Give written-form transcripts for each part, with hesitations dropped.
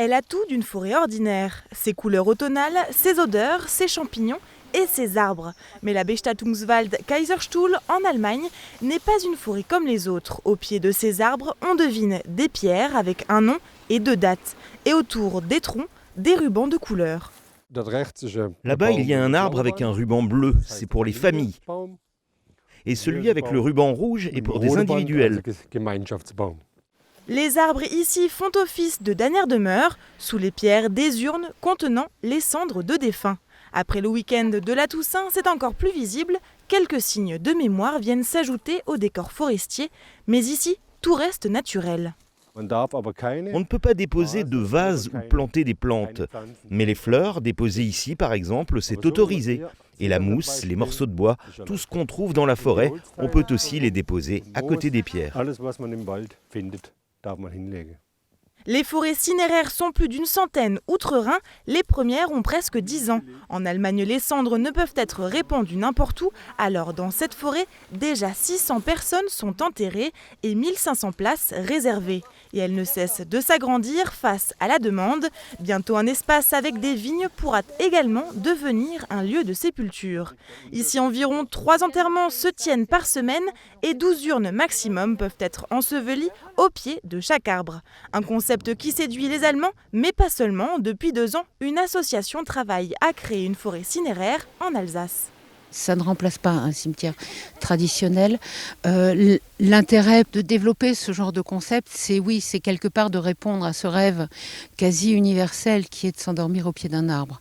Elle a tout d'une forêt ordinaire. Ses couleurs automnales, ses odeurs, ses champignons et ses arbres. Mais la Bestattungswald Kaiserstuhl en Allemagne n'est pas une forêt comme les autres. Au pied de ces arbres, on devine des pierres avec un nom et 2 dates. Et autour des troncs, des rubans de couleurs. Là-bas, il y a un arbre avec un ruban bleu, c'est pour les familles. Et celui avec le ruban rouge est pour des individuels. Les arbres ici font office de dernière demeure, sous les pierres des urnes contenant les cendres de défunts. Après le week-end de la Toussaint, c'est encore plus visible. Quelques signes de mémoire viennent s'ajouter au décor forestier, mais ici, tout reste naturel. On ne peut pas déposer de vase ou planter des plantes. Mais les fleurs, déposées ici par exemple, c'est autorisé. Et la mousse, les morceaux de bois, tout ce qu'on trouve dans la forêt, on peut aussi les déposer à côté des pierres. Les forêts cinéraires sont plus d'une centaine outre-Rhin, les premières ont presque 10 ans. En Allemagne, les cendres ne peuvent être répandues n'importe où, alors dans cette forêt, déjà 600 personnes sont enterrées et 1500 places réservées. Et elles ne cessent de s'agrandir face à la demande. Bientôt un espace avec des vignes pourra également devenir un lieu de sépulture. Ici, environ 3 enterrements se tiennent par semaine et 12 urnes maximum peuvent être ensevelies au pied de chaque arbre. Un concept qui séduit les Allemands, mais pas seulement. Depuis 2 ans, une association travaille à créer une forêt cinéraire en Alsace. Ça ne remplace pas un cimetière traditionnel. L'intérêt de développer ce genre de concept, c'est quelque part de répondre à ce rêve quasi universel qui est de s'endormir au pied d'un arbre.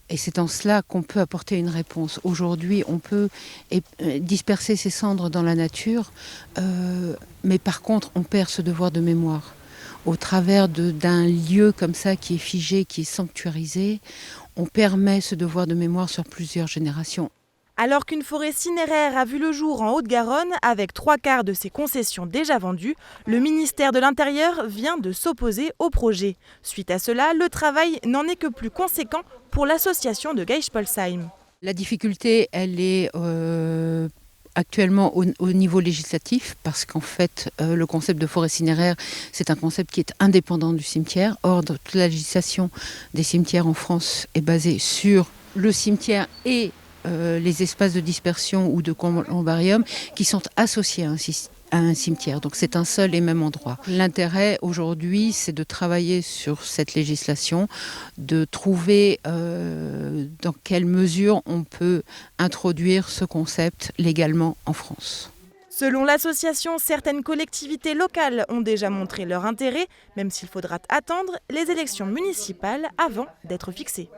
Et c'est en cela qu'on peut apporter une réponse. Aujourd'hui, on peut disperser ses cendres dans la nature, mais par contre, on perd ce devoir de mémoire. Au travers d'un lieu comme ça qui est figé, qui est sanctuarisé, on permet ce devoir de mémoire sur plusieurs générations. Alors qu'une forêt cinéraire a vu le jour en Haute-Garonne, avec 3/4 de ses concessions déjà vendues, le ministère de l'Intérieur vient de s'opposer au projet. Suite à cela, le travail n'en est que plus conséquent pour l'association de Geispolsheim. La difficulté, elle est actuellement au niveau législatif, parce qu'en fait, le concept de forêt cinéraire, c'est un concept qui est indépendant du cimetière. Or, toute la législation des cimetières en France est basée sur le cimetière et les espaces de dispersion ou de columbarium qui sont associés à un cimetière. Donc c'est un seul et même endroit. L'intérêt aujourd'hui, c'est de travailler sur cette législation, de trouver dans quelle mesure on peut introduire ce concept légalement en France. Selon l'association, certaines collectivités locales ont déjà montré leur intérêt, même s'il faudra attendre les élections municipales avant d'être fixées.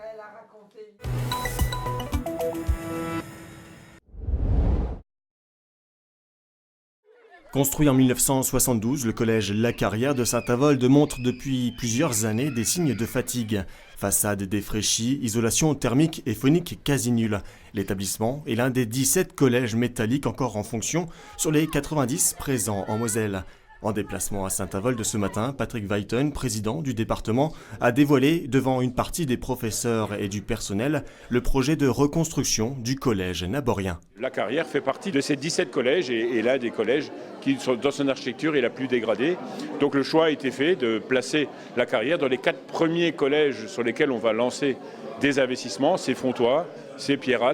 Construit en 1972, le collège La Carrière de Saint-Avold montre depuis plusieurs années des signes de fatigue. Façade défraîchie, isolation thermique et phonique quasi nulle. L'établissement est l'un des 17 collèges métalliques encore en fonction sur les 90 présents en Moselle. En déplacement à Saint-Avold ce matin, Patrick Weiten, président du département, a dévoilé devant une partie des professeurs et du personnel le projet de reconstruction du collège naborien. La Carrière fait partie de ces 17 collèges et l'un des collèges qui, dans son architecture, est la plus dégradée. Donc le choix a été fait de placer La Carrière dans les 4 premiers collèges sur lesquels on va lancer des investissements. C'est Fontoy, c'est Pierrat,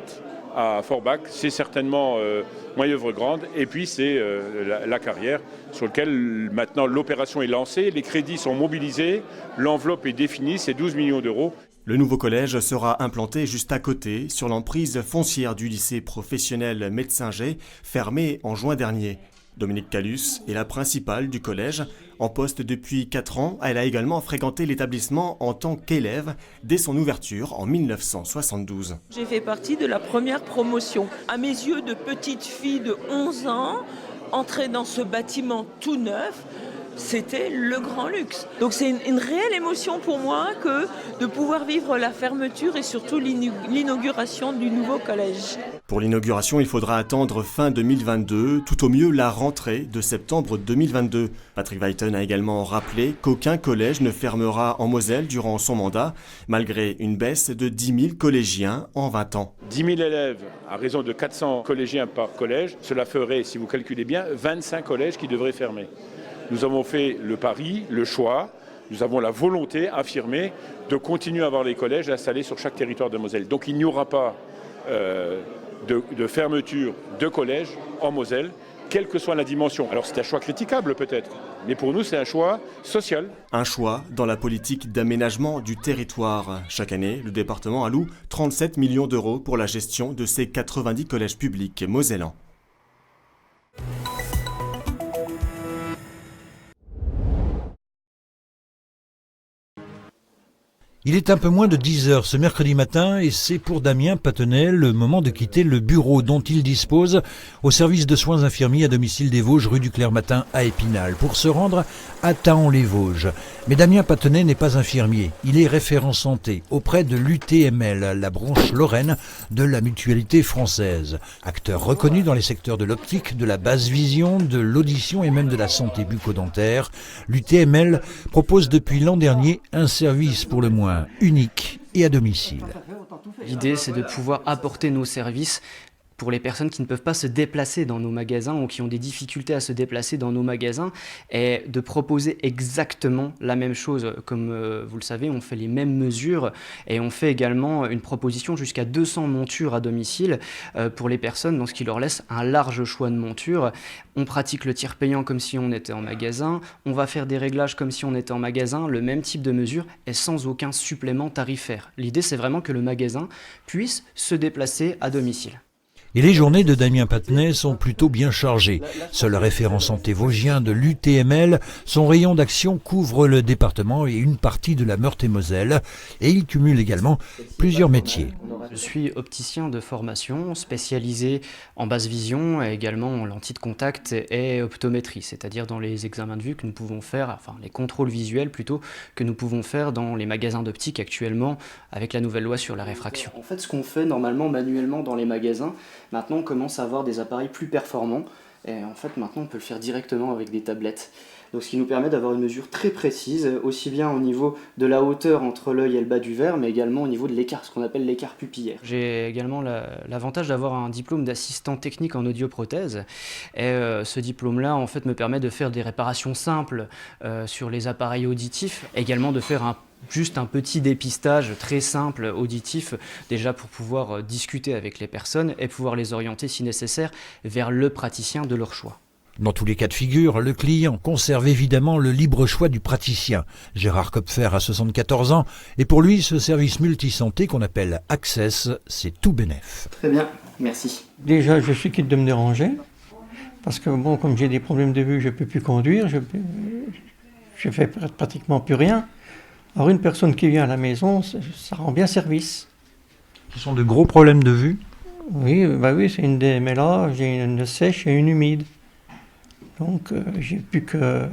à Forbach, c'est certainement Moyeuvre-Grande, et puis c'est la Carrière, sur lequel maintenant l'opération est lancée, les crédits sont mobilisés, l'enveloppe est définie, c'est 12 millions d'euros. Le nouveau collège sera implanté juste à côté, sur l'emprise foncière du lycée professionnel Metzinger, fermé en juin dernier. Dominique Calus est la principale du collège. En poste depuis 4 ans, elle a également fréquenté l'établissement en tant qu'élève dès son ouverture en 1972. J'ai fait partie de la première promotion. À mes yeux de petite fille de 11 ans, entrer dans ce bâtiment tout neuf, c'était le grand luxe. Donc c'est une réelle émotion pour moi que de pouvoir vivre la fermeture et surtout l'inauguration du nouveau collège. Pour l'inauguration, il faudra attendre fin 2022, tout au mieux la rentrée de septembre 2022. Patrick Weiten a également rappelé qu'aucun collège ne fermera en Moselle durant son mandat, malgré une baisse de 10 000 collégiens en 20 ans. 10 000 élèves à raison de 400 collégiens par collège, cela ferait, si vous calculez bien, 25 collèges qui devraient fermer. Nous avons fait le pari, le choix, nous avons la volonté affirmée de continuer à avoir les collèges installés sur chaque territoire de Moselle. Donc il n'y aura pas de fermeture de collèges en Moselle, quelle que soit la dimension. Alors c'est un choix critiquable peut-être, mais pour nous c'est un choix social. Un choix dans la politique d'aménagement du territoire. Chaque année, le département alloue 37 millions d'euros pour la gestion de ses 90 collèges publics mosellans. Il est un peu moins de 10 heures ce mercredi matin et c'est pour Damien Patenay le moment de quitter le bureau dont il dispose au service de soins infirmiers à domicile des Vosges, rue du Clermatin à Épinal, pour se rendre à Thaon-les-Vosges. Mais Damien Patenay n'est pas infirmier, il est référent santé auprès de l'UTML, la branche lorraine de la Mutualité française. Acteur reconnu dans les secteurs de l'optique, de la basse vision, de l'audition et même de la santé bucco-dentaire, l'UTML propose depuis l'an dernier un service pour le moins unique et à domicile. L'idée, c'est de pouvoir apporter nos services pour les personnes qui ne peuvent pas se déplacer dans nos magasins ou qui ont des difficultés à se déplacer dans nos magasins, et de proposer exactement la même chose. Comme vous le savez, on fait les mêmes mesures et on fait également une proposition jusqu'à 200 montures à domicile pour les personnes, dans ce qui leur laisse un large choix de montures. On pratique le tiers payant comme si on était en magasin, on va faire des réglages comme si on était en magasin, le même type de mesure et sans aucun supplément tarifaire. L'idée, c'est vraiment que le magasin puisse se déplacer à domicile. Et les journées de Damien Patenay sont plutôt bien chargées. Seul référent santé vosgien de l'UTML, son rayon d'action couvre le département et une partie de la Meurthe-et-Moselle. Et il cumule également plusieurs métiers. Je suis opticien de formation, spécialisé en basse vision et également en lentilles de contact et optométrie, c'est-à-dire dans les examens de vue que nous pouvons faire, enfin les contrôles visuels plutôt, que nous pouvons faire dans les magasins d'optique actuellement avec la nouvelle loi sur la réfraction. En fait, ce qu'on fait normalement manuellement dans les magasins, maintenant on commence à avoir des appareils plus performants et en fait maintenant on peut le faire directement avec des tablettes. Donc, ce qui nous permet d'avoir une mesure très précise, aussi bien au niveau de la hauteur entre l'œil et le bas du verre, mais également au niveau de l'écart, ce qu'on appelle l'écart pupillaire. J'ai également l'avantage d'avoir un diplôme d'assistant technique en audioprothèse. Et ce diplôme-là, en fait, me permet de faire des réparations simples sur les appareils auditifs, également de faire juste un petit dépistage très simple, auditif, déjà pour pouvoir discuter avec les personnes et pouvoir les orienter, si nécessaire, vers le praticien de leur choix. Dans tous les cas de figure, le client conserve évidemment le libre choix du praticien. Gérard Kopfer a 74 ans et pour lui, ce service multisanté qu'on appelle Access, c'est tout bénef. Très bien, merci. Déjà, je suis quitte de me déranger parce que bon, comme j'ai des problèmes de vue, je ne peux plus conduire, je fais pratiquement plus rien. Alors une personne qui vient à la maison, ça rend bien service. Ce sont de gros problèmes de vue ? Oui, c'est une DMLA, j'ai une sèche et une humide. Donc j'ai plus que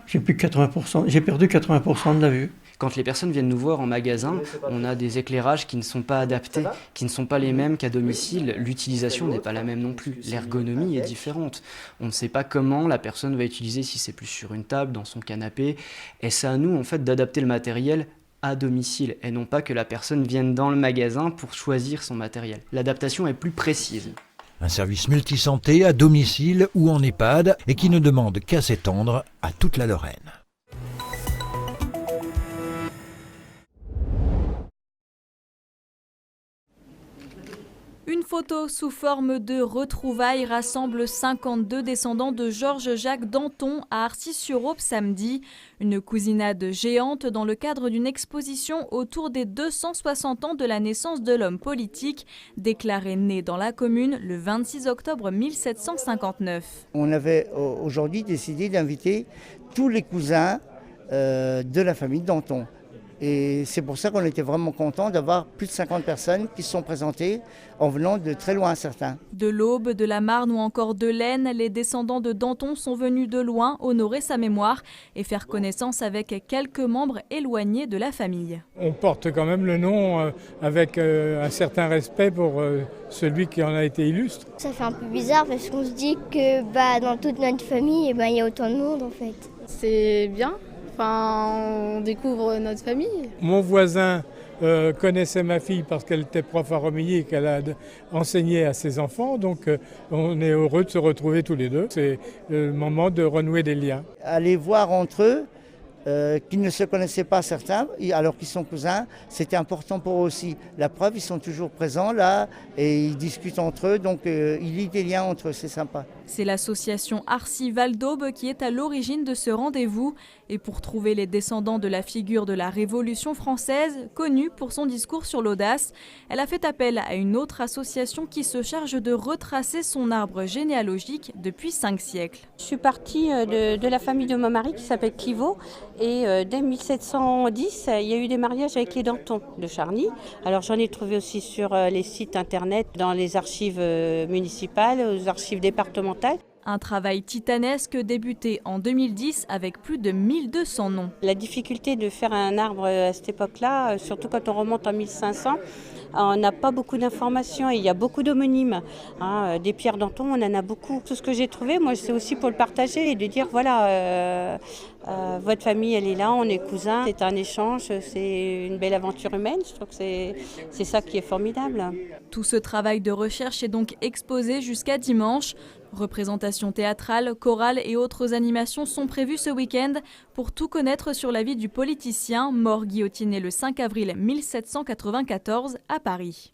80%, j'ai perdu 80% de la vue. Quand les personnes viennent nous voir en magasin, on a des éclairages qui ne sont pas adaptés, qui ne sont pas les mêmes qu'à domicile. L'utilisation n'est pas la même non plus. L'ergonomie est différente. On ne sait pas comment la personne va utiliser, si c'est plus sur une table, dans son canapé. Et c'est à nous en fait d'adapter le matériel à domicile et non pas que la personne vienne dans le magasin pour choisir son matériel. L'adaptation est plus précise. Un service multisanté à domicile ou en EHPAD et qui ne demande qu'à s'étendre à toute la Lorraine. Une photo sous forme de retrouvailles rassemble 52 descendants de Georges-Jacques Danton à Arcis-sur-Aube samedi. Une cousinade géante dans le cadre d'une exposition autour des 260 ans de la naissance de l'homme politique, déclaré né dans la commune le 26 octobre 1759. On avait aujourd'hui décidé d'inviter tous les cousins de la famille Danton. Et c'est pour ça qu'on était vraiment contents d'avoir plus de 50 personnes qui se sont présentées en venant de très loin certains. De l'Aube, de la Marne ou encore de l'Aisne, les descendants de Danton sont venus de loin honorer sa mémoire et faire connaissance avec quelques membres éloignés de la famille. On porte quand même le nom avec un certain respect pour celui qui en a été illustre. Ça fait un peu bizarre parce qu'on se dit que dans toute notre famille, il y a autant de monde en fait. C'est bien. On découvre notre famille. Mon voisin connaissait ma fille parce qu'elle était prof à Romilly et qu'elle a enseigné à ses enfants. Donc on est heureux de se retrouver tous les deux. C'est le moment de renouer des liens. Aller voir entre eux qui ne se connaissaient pas certains, alors qu'ils sont cousins. C'était important pour eux aussi. La preuve, ils sont toujours présents là et ils discutent entre eux, donc il y a des liens entre eux, c'est sympa. C'est l'association Arcy Val d'Aube qui est à l'origine de ce rendez-vous. Et pour trouver les descendants de la figure de la Révolution française, connue pour son discours sur l'audace, elle a fait appel à une autre association qui se charge de retracer son arbre généalogique depuis 5 siècles. Je suis partie de la famille de mon mari qui s'appelle Clivaux. Et dès 1710, il y a eu des mariages avec les Danton de Charny. Alors j'en ai trouvé aussi sur les sites internet, dans les archives municipales, aux archives départementales. Un travail titanesque débuté en 2010 avec plus de 1200 noms. La difficulté de faire un arbre à cette époque-là, surtout quand on remonte en 1500, on n'a pas beaucoup d'informations et il y a beaucoup d'homonymes. Des pierres Danton, on en a beaucoup. Tout ce que j'ai trouvé, moi, c'est aussi pour le partager et de dire, voilà, votre famille, elle est là, on est cousins. C'est un échange, c'est une belle aventure humaine. Je trouve que c'est ça qui est formidable. Tout ce travail de recherche est donc exposé jusqu'à dimanche. Représentations théâtrales, chorales et autres animations sont prévues ce week-end pour tout connaître sur la vie du politicien mort guillotiné le 5 avril 1794 à Paris.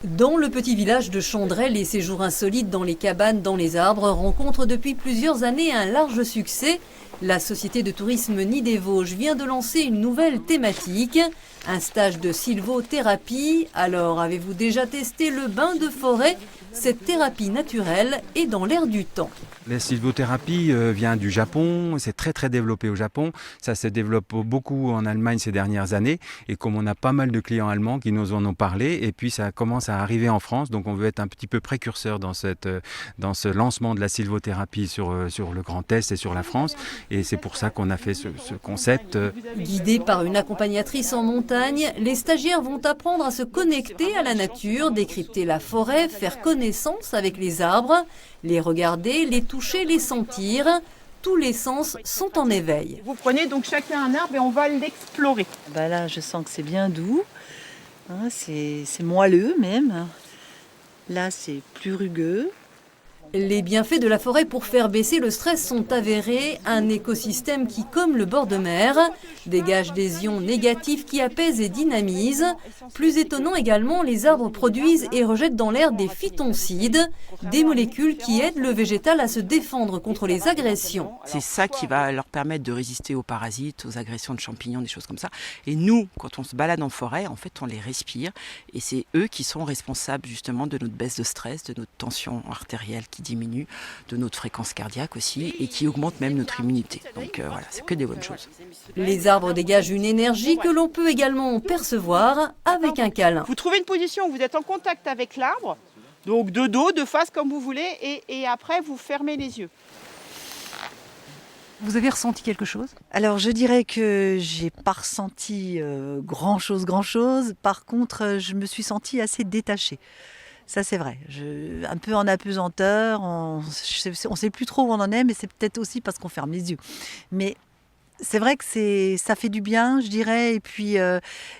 Dans le petit village de Chandray, les séjours insolites dans les cabanes, dans les arbres rencontrent depuis plusieurs années un large succès. La société de tourisme Nid des Vosges vient de lancer une nouvelle thématique, un stage de sylvothérapie. Alors, avez-vous déjà testé le bain de forêt? Cette thérapie naturelle est dans l'air du temps. La sylvothérapie vient du Japon, c'est très développé au Japon. Ça se développe beaucoup en Allemagne ces dernières années. Et comme on a pas mal de clients allemands qui nous en ont parlé, et puis ça commence à arriver en France, donc on veut être un petit peu précurseur dans ce lancement de la sylvothérapie sur le Grand Est et sur la France. Et c'est pour ça qu'on a fait ce concept. Guidés par une accompagnatrice en montagne, les stagiaires vont apprendre à se connecter à la nature, décrypter la forêt, faire connaissance avec les arbres, les regarder, les toucher, les sentir. Tous les sens sont en éveil. Vous prenez donc chacun un arbre et on va l'explorer. Là, je sens que c'est bien doux. C'est moelleux même. Là, c'est plus rugueux. Les bienfaits de la forêt pour faire baisser le stress sont avérés. Un écosystème qui, comme le bord de mer, dégage des ions négatifs qui apaisent et dynamisent. Plus étonnant également, les arbres produisent et rejettent dans l'air des phytoncides, des molécules qui aident le végétal à se défendre contre les agressions. C'est ça qui va leur permettre de résister aux parasites, aux agressions de champignons, des choses comme ça. Et nous, quand on se balade en forêt, en fait, on les respire. Et c'est eux qui sont responsables justement de notre baisse de stress, de notre tension artérielle qui diminue, de notre fréquence cardiaque aussi, et qui augmente même notre immunité. Donc voilà, c'est que des bonnes choses. Les arbres dégagent une énergie que l'on peut également percevoir avec un câlin. Vous trouvez une position où vous êtes en contact avec l'arbre, donc de dos, de face comme vous voulez, et après vous fermez les yeux. Vous avez ressenti quelque chose? Alors je dirais que j'ai pas ressenti grand chose. Par contre, je me suis sentie assez détachée. Ça c'est vrai, un peu en apesanteur, on ne sait plus trop où on en est, mais c'est peut-être aussi parce qu'on ferme les yeux. Mais c'est vrai que ça fait du bien, je dirais, et puis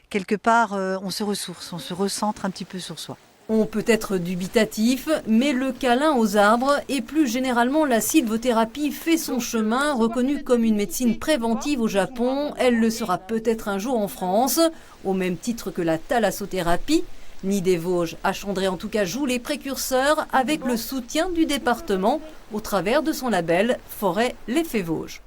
quelque part on se ressource, on se recentre un petit peu sur soi. On peut être dubitatif, mais le câlin aux arbres et plus généralement la sylvothérapie fait son chemin, reconnue comme une médecine préventive au Japon. Elle le sera peut-être un jour en France, au même titre que la thalassothérapie. Nid des Vosges, à Chandray en tout cas, joue les précurseurs avec le soutien du département au travers de son label Forêt l'Effet Vosges.